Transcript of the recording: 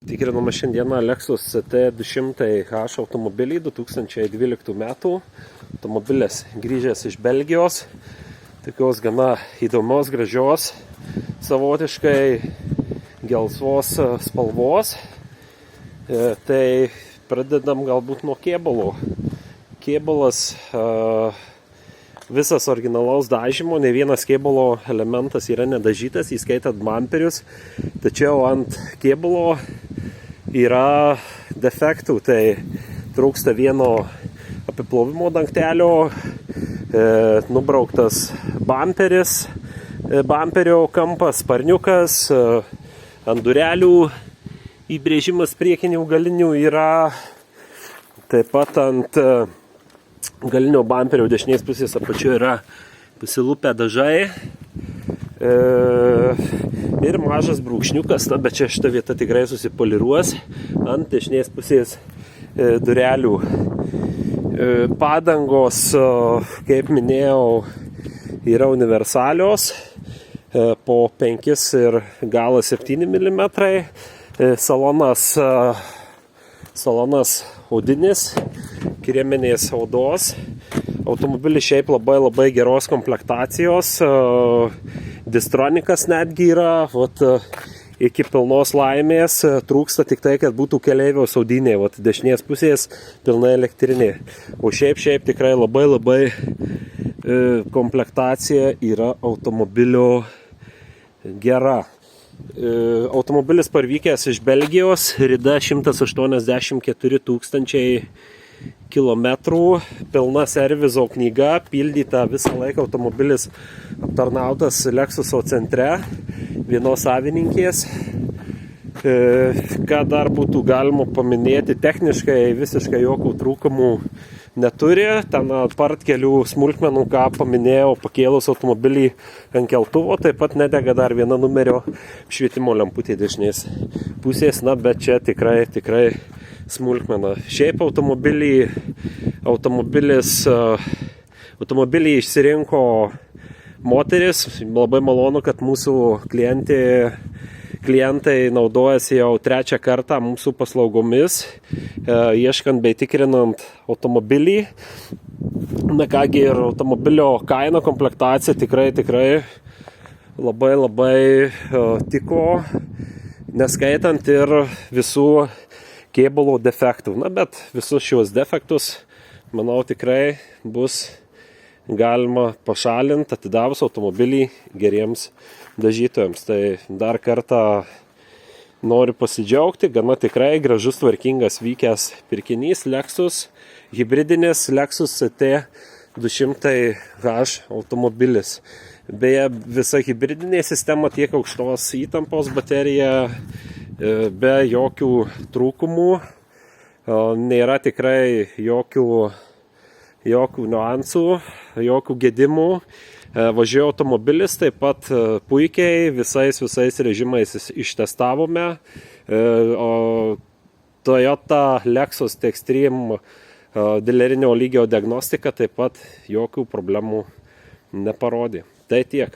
Tikrinama šiandieną Lexus CT200H automobilį 2012 metų. Automobilis grįžęs iš Belgijos, tokios gana įdomios, gražios, savotiškai gelsvos spalvos. Tai pradedam galbūt nuo kėbulo. Kėbulas visas originalaus dažymo, ne vienas kėbulo elementas yra nedažytas, įskaitant bumperius, tačiau ant kėbulo yra defektų, tai trūksta vieno apiplovimo dangtelio, nubrauktas bumperis, bumperio kampas, sparniukas, ant durelių įbrėžimas priekinių galinių yra, taip pat ant galinio bumperio dešinės pusės apačioje yra pasilupę dažai ir mažas brūkšniukas, bet čia šita vieta tikrai susipoliruos ant dešinės pusės durelių. Padangos, kaip minėjau, yra universalios po 5 ir galas 7 mm. Salonas odinis, kreminės odos. Automobilis šiaip labai geros komplektacijos. Distronikas netgi yra. Iki pilnos laimės trūksta tik tai, kad būtų keleivio saudinė. Dešinės pusės pilna elektrinė. O šiaip tikrai labai komplektacija yra automobilio gera. Automobilis parvykęs iš Belgijos, rida 184 000 kilometrų, pilna servizo knyga, pildyta visą laiką automobilis aptarnautas Lexuso centre, vienos savininkės. Ką dar būtų galima paminėti, techniškai visiškai jokių trūkumų neturi. Ten apart kelių smulkmenų, ką paminėjau, pakėlus automobilį ant keltuvo, taip pat nedega dar viena numerio švietimo lemputė dešinės pusės, bet čia tikrai smulkmena. Šiaip automobilį išsirinko moteris. Labai malonu, kad mūsų klientai naudojasi jau 3 kartą mūsų paslaugomis, ieškant bei tikrinant automobilį. Kągi, ir automobilio kaina, komplektacija tikrai labai tiko, neskaitant ir visų kėbulo defektų. Bet visus šios defektus, manau, tikrai bus galima pašalinti, atidavus automobilį geriems dažytojams. Tai dar kartą noriu pasidžiaugti, gana tikrai gražus, tvarkingas vykęs pirkinys Lexus, hybridinis Lexus CT200H automobilis. Beje, visa hybridinė sistema, tiek aukštos įtampos baterija, be jokių trūkumų, nėra tikrai jokių niuansų, jokių gedimų. Važiuoja automobilis taip pat puikiai, visais režimais ištestavome. Toyota Lexus Extreme dilerinio lygio diagnostika taip pat jokių problemų neparodė. Tai tiek.